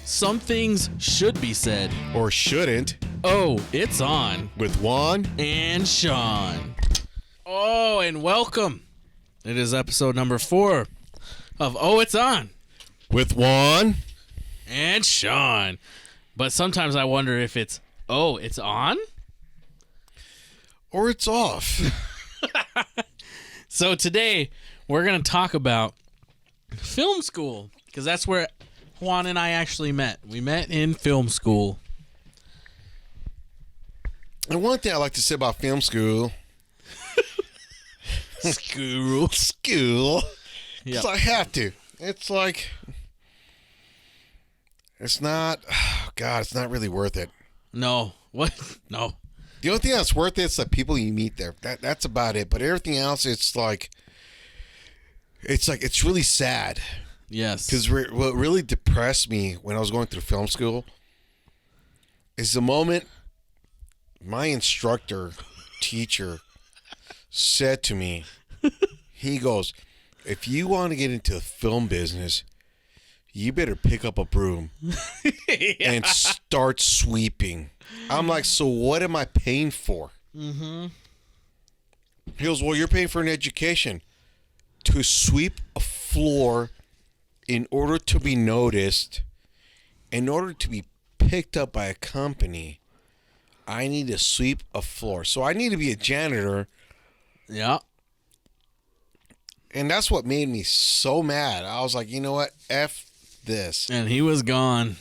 Some things should be said. Or shouldn't. Oh, it's on. With Juan and Sean. Oh, and welcome. It is episode number 4 of Oh, It's On. With Juan and Sean. But sometimes I wonder if it's, oh, it's on? Or it's off. So today, we're going to talk about film school. Because that's where Juan and I actually met. We met in film school. And one thing I like to say about film school. School. Because I have to. It's like, it's not, oh God, it's not really worth it. No. What? No. The only thing that's worth it is the people you meet there. That's about it. But everything else, it's really sad. Yes. Because what really depressed me when I was going through film school is the moment my teacher said to me, he goes, if you want to get into the film business, you better pick up a broom and start sweeping. I'm like, so what am I paying for? Mm-hmm. He goes, well, you're paying for an education to sweep a floor in order to be noticed, in order to be picked up by a company. I need to sweep a floor. So I need to be a janitor. Yeah. And that's what made me so mad. I was like, you know what? F this. And he was gone.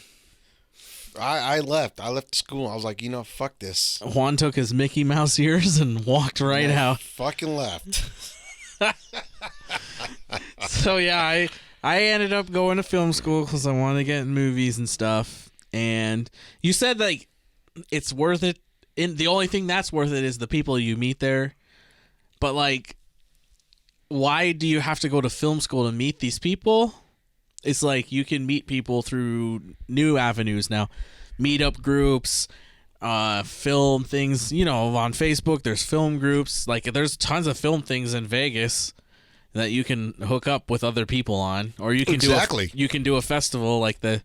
I left. I left school. I was like, you know, fuck this. Juan took his Mickey Mouse ears and walked right out. Fucking left. So, yeah, I ended up going to film school because I wanted to get in movies and stuff. And you said, like, it's worth it. The only thing that's worth it is the people you meet there. But, like, why do you have to go to film school to meet these people? It's like you can meet people through new avenues now. Meetup groups, film things. You know, on Facebook, there's film groups. Like, there's tons of film things in Vegas that you can hook up with other people on. Or you can do a festival like the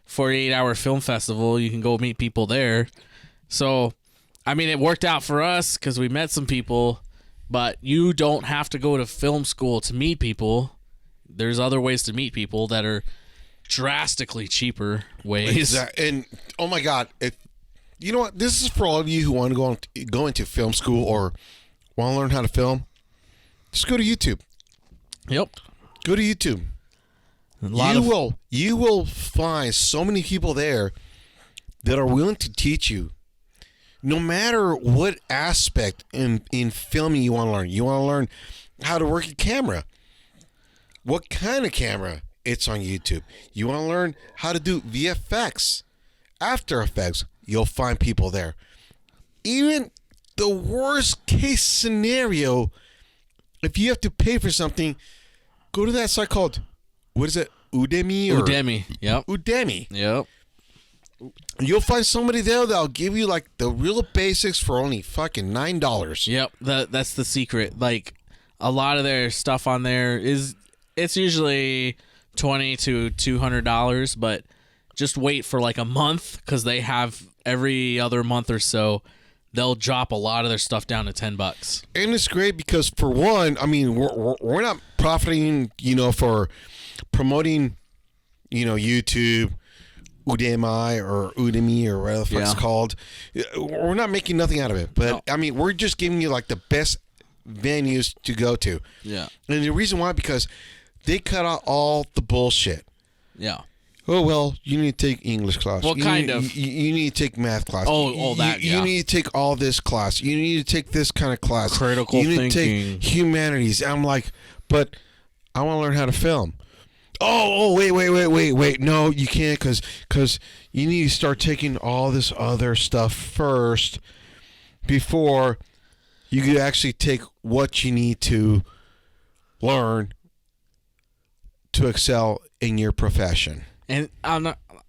48-hour film festival. You can go meet people there. So, I mean, it worked out for us because we met some people. But you don't have to go to film school to meet people. There's other ways to meet people that are drastically cheaper ways. Exactly. And, oh my God, you know what? This is for all of you who want to go into film school or want to learn how to film. Just go to YouTube. Yep. Go to YouTube. You will find so many people there that are willing to teach you. No matter what aspect in filming you want to learn. You want to learn how to work a camera. What kind of camera? It's on YouTube. You want to learn how to do VFX, After Effects. You'll find people there. Even the worst case scenario, if you have to pay for something, go to that site called, what is it? Udemy? Udemy. Yep. Udemy. Yep. You'll find somebody there that'll give you like the real basics for only fucking $9. Yep. That's the secret. Like, a lot of their stuff on there it's usually $20 to $200, but just wait for like a month because they have every other month or so they'll drop a lot of their stuff down to $10. And it's great because, for one, I mean, we're not profiting, for promoting, YouTube, Udemy or whatever the fuck it's called. We're not making nothing out of it. But, no. I mean, we're just giving you, like, the best venues to go to. Yeah. And the reason why, because they cut out all the bullshit. Yeah. Oh, well, you need to take English class. Well, kind of. You need to take math class. You need to take all this class. You need to take this kind of class. Critical thinking. You need to take humanities. I'm like, but I want to learn how to film. Oh, wait. No, you can't because you need to start taking all this other stuff first before you could actually take what you need to learn to excel in your profession. And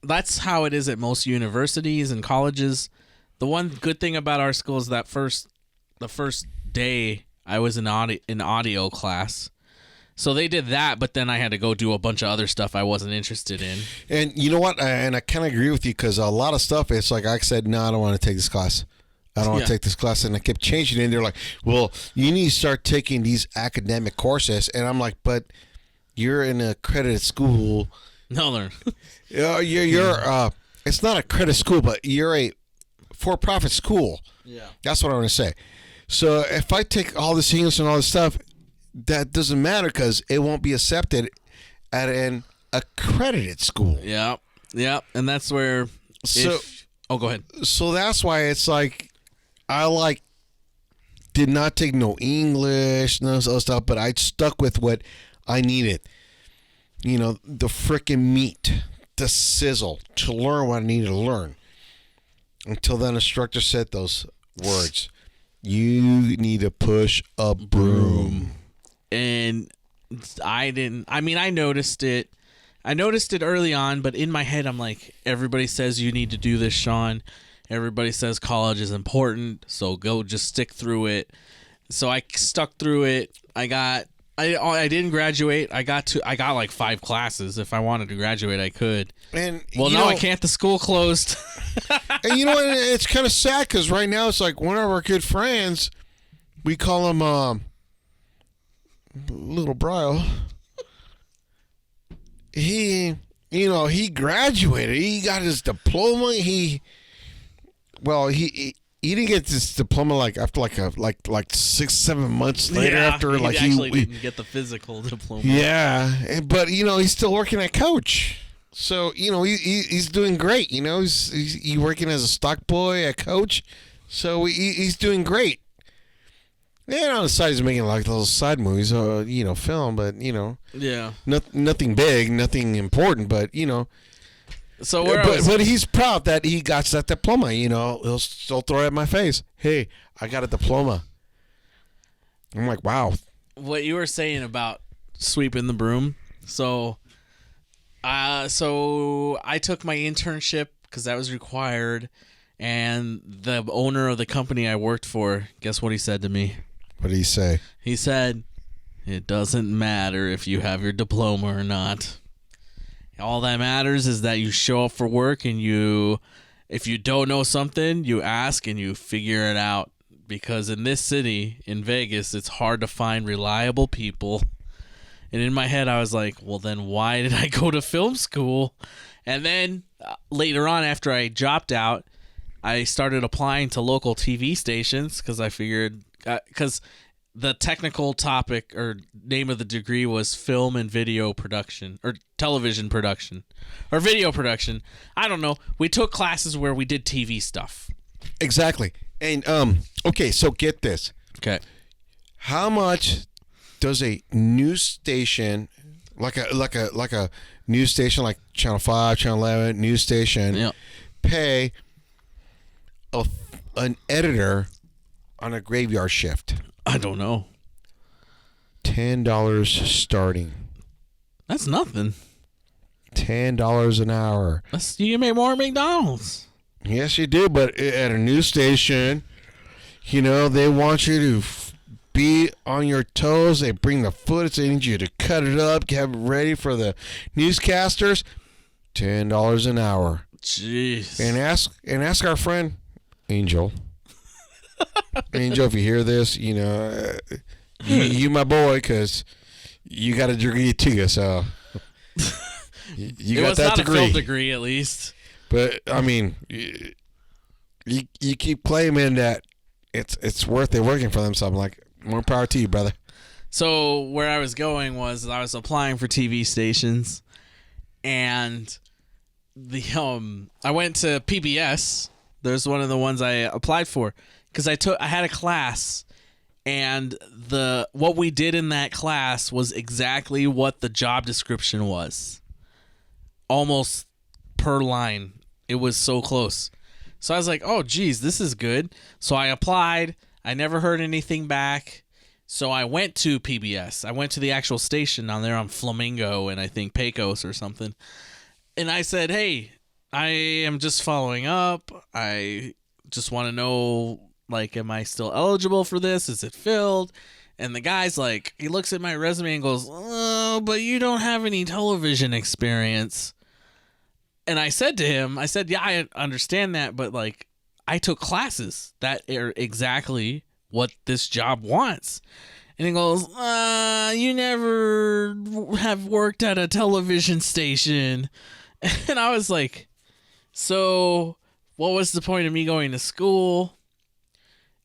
that's how it is at most universities and colleges. The one good thing about our school is that the first day I was in audio class, So they did that, but then I had to go do a bunch of other stuff I wasn't interested in. And you know what? And I kind of agree with you because a lot of stuff, it's like I said, no, I don't want to take this class. I don't want to take this class. And I kept changing it. And they're like, well, you need to start taking these academic courses. And I'm like, but you're in an accredited school. No, You're it's not a credit school, but you're a for-profit school. Yeah. That's what I want to say. So if I take all this English and all this stuff, that doesn't matter because it won't be accepted at an accredited school. Yeah. Yeah. And that's where. Go ahead. So that's why it's like I did not take no English, no other stuff, but I stuck with what I needed. You know, the freaking meat, the sizzle, to learn what I needed to learn. Until that instructor said those words. You need to push a broom. And I noticed it. I noticed it early on, but in my head, I'm like, everybody says you need to do this, Sean. Everybody says college is important, so go just stick through it. So I stuck through it. I didn't graduate. I got like 5 classes. If I wanted to graduate, I could. And I can't. The school closed. And you know what? It's kind of sad because right now it's like one of our good friends. We call him Little Brio. He graduated. He got his diploma. He didn't get this diploma after like 6-7 months later. After he didn't get the physical diploma. Yeah, but he's still working at Coach. So he's doing great. He's working as a stock boy at Coach. So he's doing great. And on the side, he's making like those side movies, film, but yeah, nothing big, nothing important, but So but he's proud that he got that diploma. He'll still throw it at my face. Hey, I got a diploma. I'm like, wow. What you were saying about sweeping the broom. So I took my internship because that was required, and the owner of the company I worked for, guess what he said to me? What did he say? He said, "It doesn't matter if you have your diploma or not. All that matters is that you show up for work and if you don't know something, you ask and you figure it out. Because in this city, in Vegas, it's hard to find reliable people." And in my head, I was like, well, then why did I go to film school? And then later on, after I dropped out, I started applying to local TV stations because I figured, because the technical topic or name of the degree was film and video production or television production or video production. I don't know. We took classes where we did TV stuff. Exactly. And okay, so get this. Okay. How much does a news station like a news station like Channel 5, Channel 11 news station pay an editor on a graveyard shift? I don't know. $10 starting. That's nothing. $10 an hour. You can make more at McDonald's. Yes, you do. But at a news station, they want you to be on your toes. They bring the footage. They need you to cut it up, get it ready for the newscasters. $10 an hour. Jeez. And ask our friend Angel. Angel, if you hear this, you my boy, because you got a degree too, so you got that degree. It was not a film degree, at least. But I mean, you keep claiming that it's worth it working for them. So I'm like, more power to you, brother. So where I was going was I was applying for TV stations, and I went to PBS. There's one of the ones I applied for. Because I had a class, and what we did in that class was exactly what the job description was. Almost per line. It was so close. So I was like, oh, geez, this is good. So I applied. I never heard anything back. So I went to PBS. I went to the actual station down there on Flamingo and I think Pecos or something. And I said, hey, I am just following up. I just want to know, am I still eligible for this? Is it filled? And the guy's like, he looks at my resume and goes, "Oh, but you don't have any television experience." And I said to him, "Yeah, I understand that, but like, I took classes that are exactly what this job wants." And he goes, "You never have worked at a television station." And I was like, "So what was the point of me going to school?"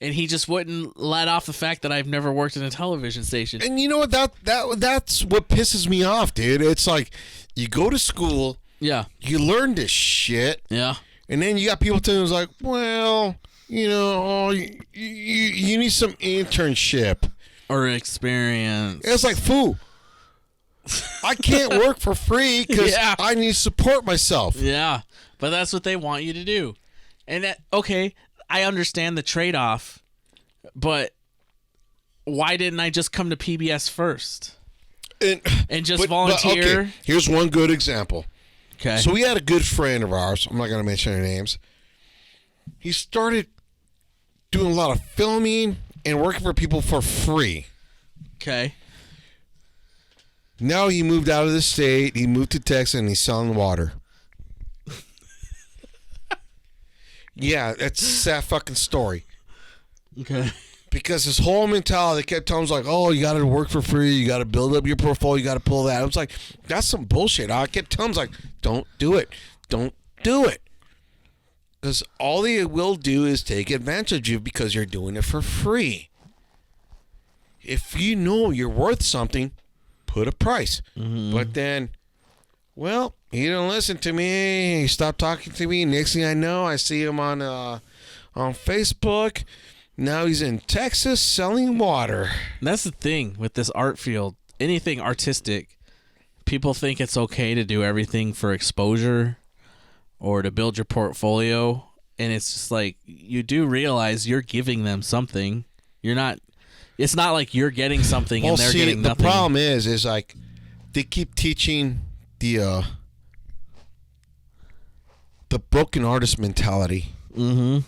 And he just wouldn't let off the fact that I've never worked in a television station. And you know what? That's what pisses me off, dude. It's like you go to school, Yeah. you learn this shit, Yeah. and then you got people telling us like, well, you know, you need some internship Or experience. It's like, fool. I can't work for free because Yeah. I need to support myself. Yeah. But that's what they want you to do. And that, okay, I understand the trade-off, but why didn't I just come to PBS first and just volunteer? Okay, here's one good example. Okay. So we had a good friend of ours. I'm not going to mention their names. He started doing a lot of filming and working for people for free. Okay. Now he moved out of the state. He moved to Texas and he's selling water. Yeah, that's a sad fucking story. Okay. Because his whole mentality, they kept telling us like, oh, you got to work for free. You got to build up your portfolio. You got to pull that. I was like, that's some bullshit. I kept telling him like, don't do it. Don't do it. Because all they will do is take advantage of you because you're doing it for free. If you know you're worth something, put a price. Mm-hmm. But then, well, he didn't listen to me. He stopped talking to me. Next thing I know, I see him on Facebook. Now he's in Texas selling water. That's the thing with this art field. Anything artistic, people think it's okay to do everything for exposure or to build your portfolio. And it's just like, you do realize you're giving them something. You're not, it's not like you're getting something and they're getting nothing. The problem is like they keep teaching the broken artist mentality. Mm-hmm.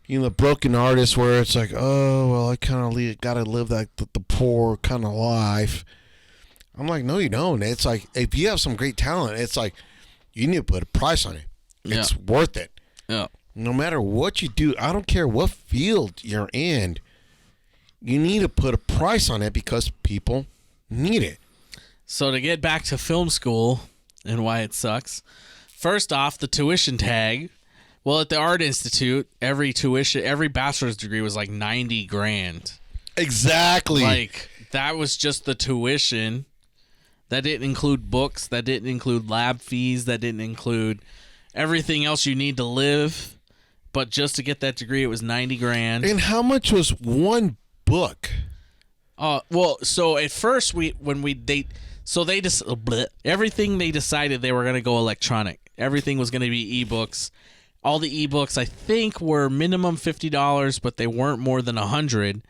You know, the broken artist where it's like, oh, well, I kind of got to live that the poor kind of life. I'm like, no, you don't. It's like, if you have some great talent, it's like, you need to put a price on it. It's worth it. Yeah. No matter what you do, I don't care what field you're in, you need to put a price on it because people need it. So to get back to film school and why it sucks, first off, the tuition tag. Well, at the Art Institute, every bachelor's degree was like $90,000. Exactly. Like, that was just the tuition. That didn't include books. That didn't include lab fees. That didn't include everything else you need to live. But just to get that degree, it was $90,000. And how much was one book? Well, so at first everything they decided they were going to go electronic. Everything was going to be ebooks. All the ebooks, I think, were minimum $50, but they weren't more than $100.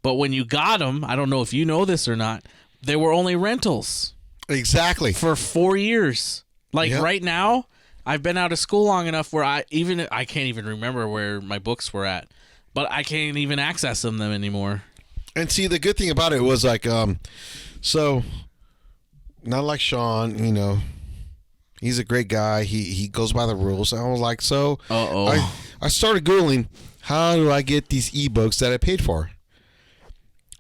But when you got them, I don't know if you know this or not, they were only rentals. Exactly. For 4 years. Like right now, I've been out of school long enough where I can't even remember where my books were at, but I can't even access them anymore. And see, the good thing about it was like, so not like Sean, you know. He's a great guy. He goes by the rules. I was like, so I started Googling, how do I get these ebooks that I paid for?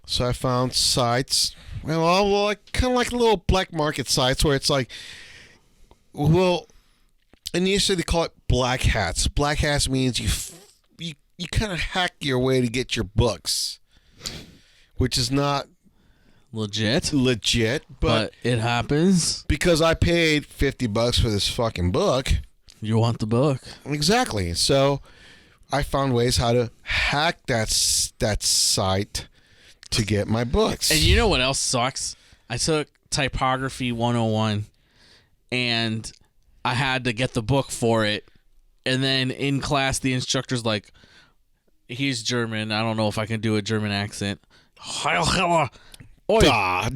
So I found sites, like kind of like little black market sites where it's like, well, initially they call it black hats. Black hats means you kind of hack your way to get your books, which is not legit, but it happens because I paid $50 for this fucking book. You want the book. Exactly. So I found ways how to hack that site to get my books. And you know what else sucks? I took Typography 101 and I had to get the book for it. And then in class the instructor's like, he's German. I don't know if I can do a German accent.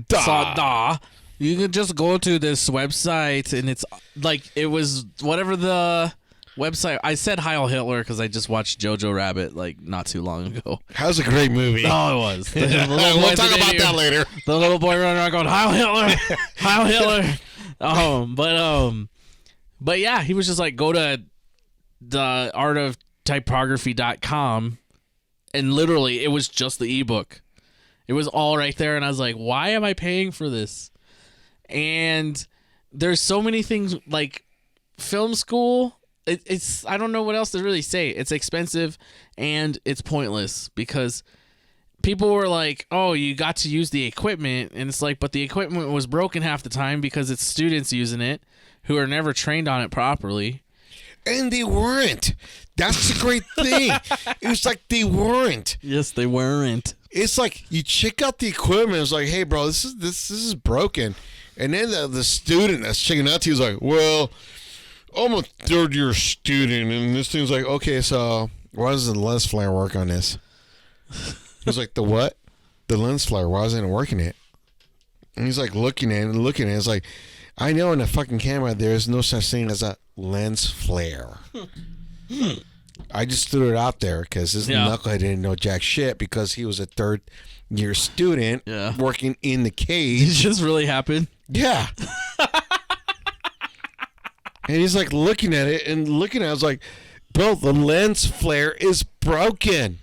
Da. You can just go to this website and it's like, it was whatever the website. I said Heil Hitler because I just watched Jojo Rabbit like not too long ago. How's a great movie? Oh, it was. The little We'll boy's talk an about idiot. that later. The little boy running around going Heil Hitler, Heil Hitler. But yeah, he was just like, go to the artoftypography.com, and literally it was just the ebook. It was all right there, and I was like, why am I paying for this? And there's so many things like film school. It's I don't know what else to really say. It's expensive and it's pointless because people were like, oh, you got to use the equipment, and it's like, but the equipment was broken half the time because it's students using it who are never trained on it properly. And they weren't. That's the great thing. It was like they weren't. Yes, they weren't. It's like you check out the equipment. It's like, hey, bro, this is broken. And then the student that's checking out to you is like, well, I'm a third-year student, and this thing's like, okay, so why doesn't the lens flare work on this? He's like, the what? The lens flare. Why isn't it working it? And he's like looking at it and looking at it. It's like, I know in the fucking camera there's no such thing as a lens flare. I just threw it out there because this knucklehead didn't know jack shit because he was a third-year student working in the cage. Did it just really happen? Yeah. And he's like looking at it and looking at it. I was like, bro, the lens flare is broken.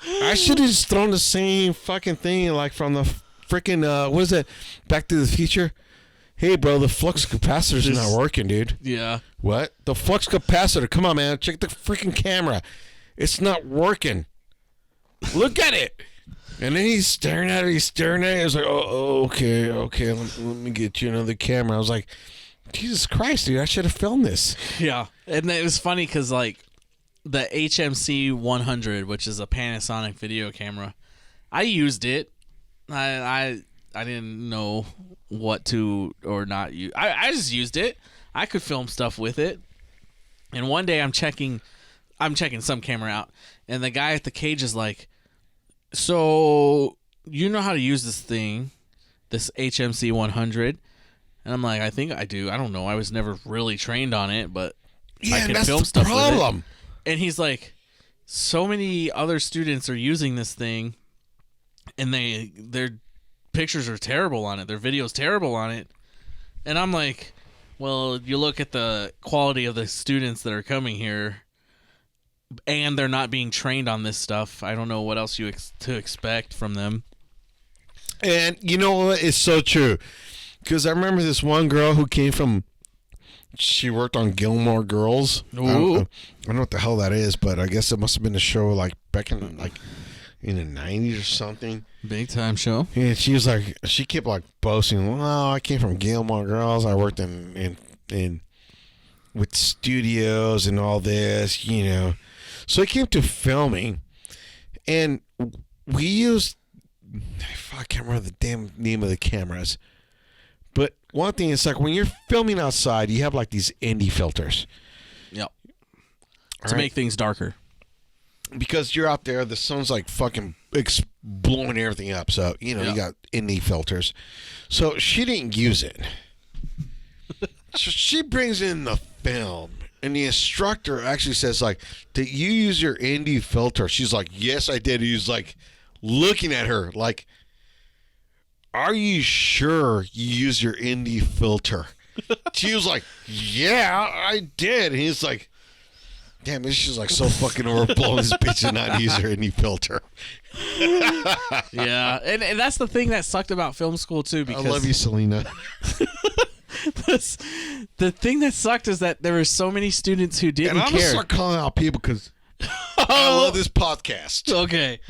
I should have just thrown the same fucking thing like from the freaking, what is it? Back to the Future? Hey, bro, the flux capacitor's not working, dude. Yeah. What? The flux capacitor. Come on, man. Check the freaking camera. It's not working. Look at it. And then he's staring at it. He's staring at it. I was like, oh, okay. Let me get you another camera. I was like, Jesus Christ, dude. I should have filmed this. Yeah. And it was funny because, like, the HMC 100, which is a Panasonic video camera, I used it. I didn't know what to or not use. I just used it. I could film stuff with it. And one day I'm checking some camera out, and the guy at the cage is like, so you know how to use this thing, this HMC 100? And I'm like, I think I do. I don't know. I was never really trained on it, but I can film stuff with it. And he's like, so many other students are using this thing, and their pictures are terrible on it. Their video's terrible on it. And I'm like, well, you look at the quality of the students that are coming here, and they're not being trained on this stuff. I don't know what else to expect from them. And you know what? It's so true. Because I remember this one girl who came from, she worked on Gilmore Girls. I don't know what the hell that is, but I guess it must have been a show like back in the 90s or something. Big time show. And she was like, she kept like boasting, well, I came from Gilmore Girls. I worked in with studios and all this, you know. So I came to filming, and we used, I can't remember the damn name of the cameras, but one thing is like when you're filming outside, you have like these indie filters. Yep. To make things darker. Because you're out there, the sun's like fucking blowing everything up. So, you know, you got indie filters. So she didn't use it. So she brings in the film. And the instructor actually says, like, did you use your indie filter? She's like, yes, I did. He's like looking at her like, are you sure you use your indie filter? She was like, yeah, I did. And he's like, damn, this is like so fucking overblown. This bitch did not use her indie filter. Yeah. And that's the thing that sucked about film school, too. Because I love you, Selena. The thing that sucked is that there were so many students who didn't care. And I'm going to start calling out people because I love this podcast. Okay.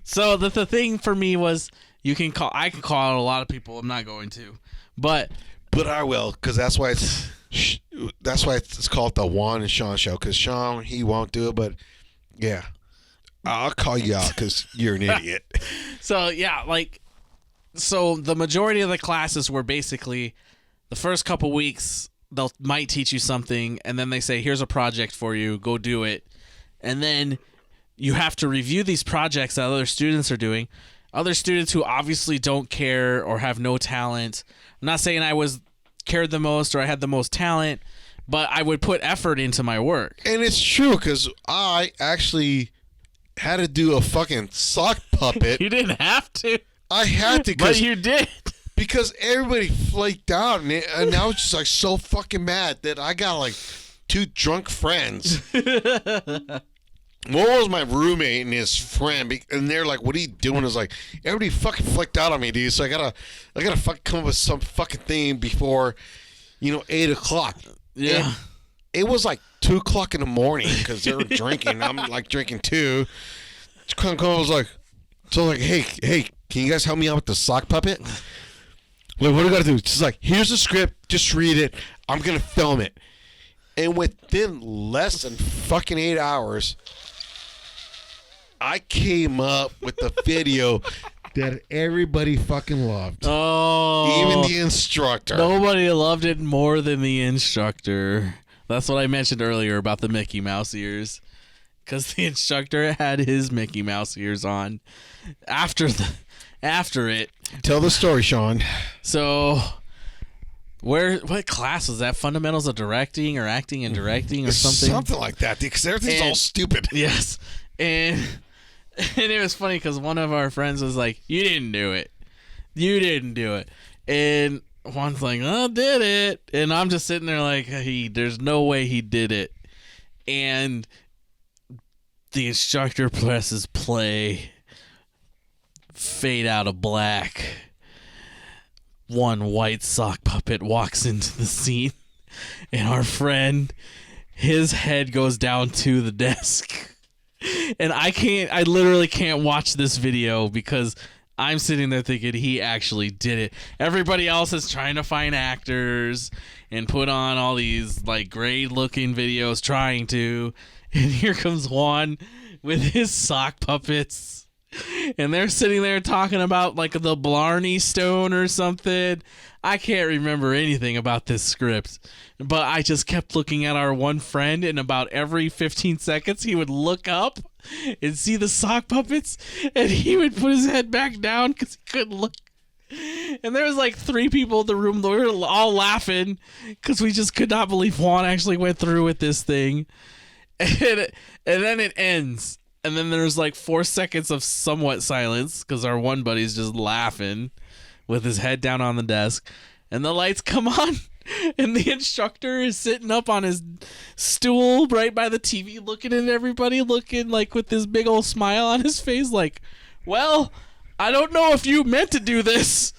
So the thing for me was I can call out a lot of people. I'm not going to. But I will, because that's why it's called the Juan and Sean show, because Sean, he won't do it, but yeah. I'll call you out because you're an idiot. So, yeah, so the majority of the classes were basically the first couple weeks, might teach you something, and then they say, here's a project for you, go do it. And then you have to review these projects that other students are doing. Other students who obviously don't care or have no talent. I'm not saying I cared the most or I had the most talent, but I would put effort into my work. And it's true because I actually had to do a fucking sock puppet. You didn't have to, I had to but you did. because everybody flaked out, and I was just like so fucking mad that I got like 2 drunk friends. One was my roommate and his friend, and they're like, "What are you doing?" I was like, "Everybody fucking flicked out on me, dude. So I gotta fucking come up with some fucking thing before, 8 o'clock." Yeah. And it was like 2 o'clock in the morning because they were drinking. I'm like drinking too. I was like, hey, can you guys help me out with the sock puppet? Like, what do I gotta do? She's like, here's the script. Just read it. I'm gonna film it. And within less than fucking 8 hours, I came up with the video that everybody fucking loved. Oh. Even the instructor. Nobody loved it more than the instructor. That's what I mentioned earlier about the Mickey Mouse ears. Because the instructor had his Mickey Mouse ears on after it. Tell the story, Sean. So, what class was that? Fundamentals of Directing or Acting and Directing or something? Something like that, because everything's all stupid. Yes. And it was funny because one of our friends was like, "You didn't do it. You didn't do it." And Juan's like, "I did it." And I'm just sitting there like, there's no way he did it. And the instructor presses play. Fade out of black. One white sock puppet walks into the scene. And our friend, his head goes down to the desk. And I literally can't watch this video because I'm sitting there thinking he actually did it. Everybody else is trying to find actors and put on all these like great looking videos trying to. And here comes Juan with his sock puppets. And they're sitting there talking about like the Blarney Stone or something. I can't remember anything about this script, but I just kept looking at our one friend, and about every 15 seconds he would look up and see the sock puppets, and he would put his head back down because he couldn't look. And there was like 3 people in the room. We were all laughing because we just could not believe Juan actually went through with this thing. And then it ends. And then there's like 4 seconds of somewhat silence because our one buddy's just laughing with his head down on the desk. And the lights come on. And the instructor is sitting up on his stool right by the TV looking at everybody, looking like with this big old smile on his face like, "Well, I don't know if you meant to do this,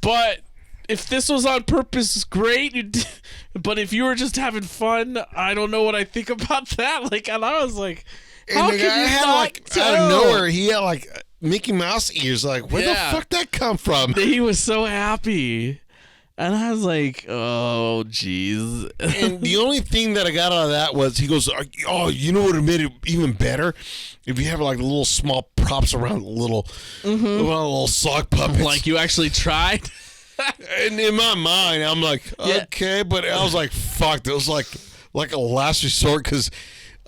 but if this was on purpose, great. But if you were just having fun, I don't know what I think about that." Like, and I was like, how And the can guy you had not like tell? out of nowhere, he had like Mickey Mouse ears. Like, where Yeah. the fuck that come from? He was so happy. And I was like, oh, jeez. And the only thing that I got out of that was he goes, "Oh, you know what would have made it even better if you have like little small props around little sock puppets." Like, you actually tried? And in my mind, I'm like, Yeah. okay, but I was like, fuck, it was like a last resort because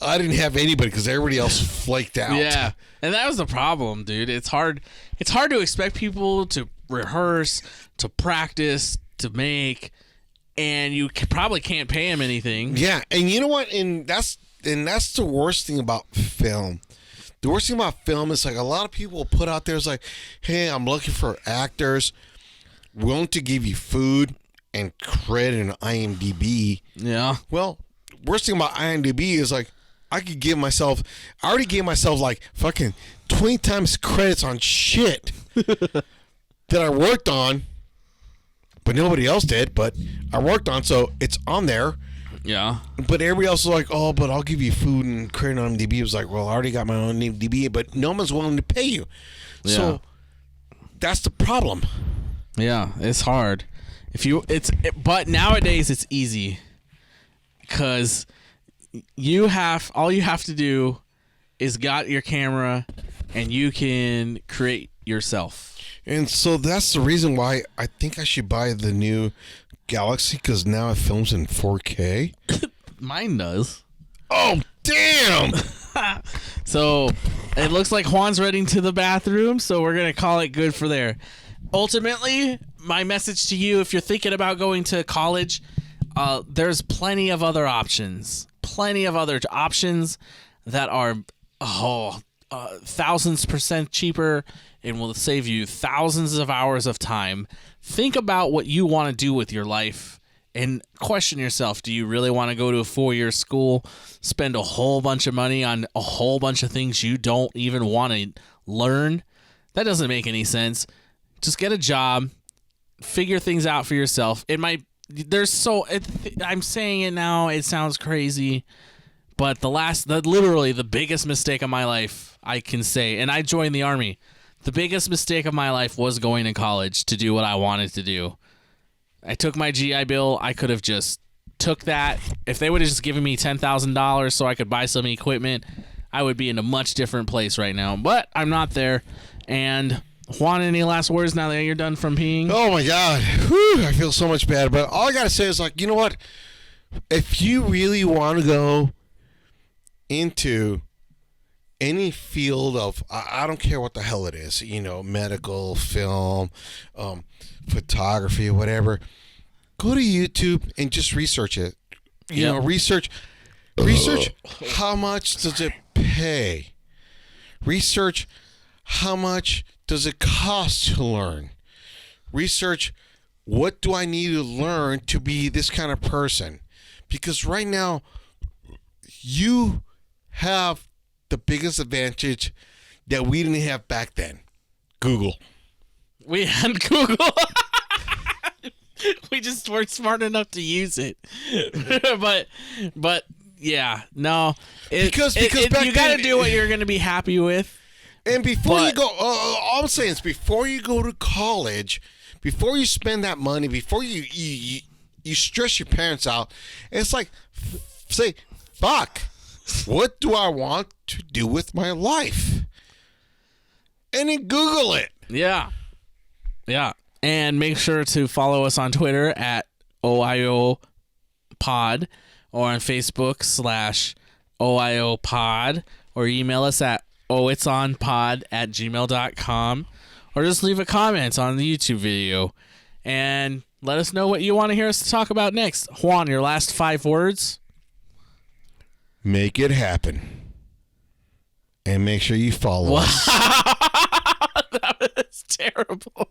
I didn't have anybody because everybody else flaked out. Yeah. And that was the problem, dude. It's hard to expect people to rehearse, to practice, to make, and you probably can't pay them anything. Yeah, and you know what? And that's the worst thing about film. The worst thing about film is like a lot of people put out there is like, "Hey, I'm looking for actors willing to give you food and credit in IMDb." Yeah. Well, worst thing about IMDb is like I already gave myself like fucking 20 times credits on shit that I worked on, but nobody else did, but I worked on, so it's on there. Yeah. But everybody else was like, "Oh, but I'll give you food and credit on IMDb." It was like, well, I already got my own IMDb, but no one's willing to pay you. Yeah. So that's the problem. Yeah, it's hard. But nowadays it's easy because all you have to do is got your camera and you can create yourself. And so that's the reason why I think I should buy the new Galaxy, because now it films in 4K. Mine does. Oh, damn! So it looks like Juan's running to the bathroom, so we're going to call it good for there. Ultimately, my message to you, if you're thinking about going to college, there's plenty of other options. Plenty of other options that are thousands % cheaper and will save you thousands of hours of time. Think about what you want to do with your life and question yourself. Do you really want to go to a 4-year school, spend a whole bunch of money on a whole bunch of things you don't even want to learn? That doesn't make any sense. Just get a job, figure things out for yourself. I'm saying it now, it sounds crazy, but literally the biggest mistake of my life, I can say, and I joined the Army. The biggest mistake of my life was going to college to do what I wanted to do. I took my GI Bill. I could have just took that. If they would have just given me $10,000 so I could buy some equipment, I would be in a much different place right now. But I'm not there. And Juan, any last words now that you're done from peeing? Oh my God. Whew, I feel so much bad. But all I got to say is, like, you know what? If you really want to go into any field of, I don't care what the hell it is, medical, film, photography, whatever, go to YouTube and just research it. Research how much does it pay? Research how much does it cost to learn? Research what do I need to learn to be this kind of person? Because right now, you have the biggest advantage that we didn't have back then. Google. We had Google. We just weren't smart enough to use it. but yeah, no. Because you back got to then, do what you're going to be happy with. And before you go, all I'm saying is, before you go to college, before you spend that money, before you stress your parents out, it's like, say, fuck, what do I want to do with my life? And then Google it. Yeah. And make sure to follow us on Twitter at OIO Pod, or on Facebook /OIO Pod, or email us at ohitsonpod@gmail.com, or just leave a comment on the YouTube video and let us know what you want to hear us talk about next. Juan, your last 5 words? Make it happen. And make sure you follow us. That was terrible.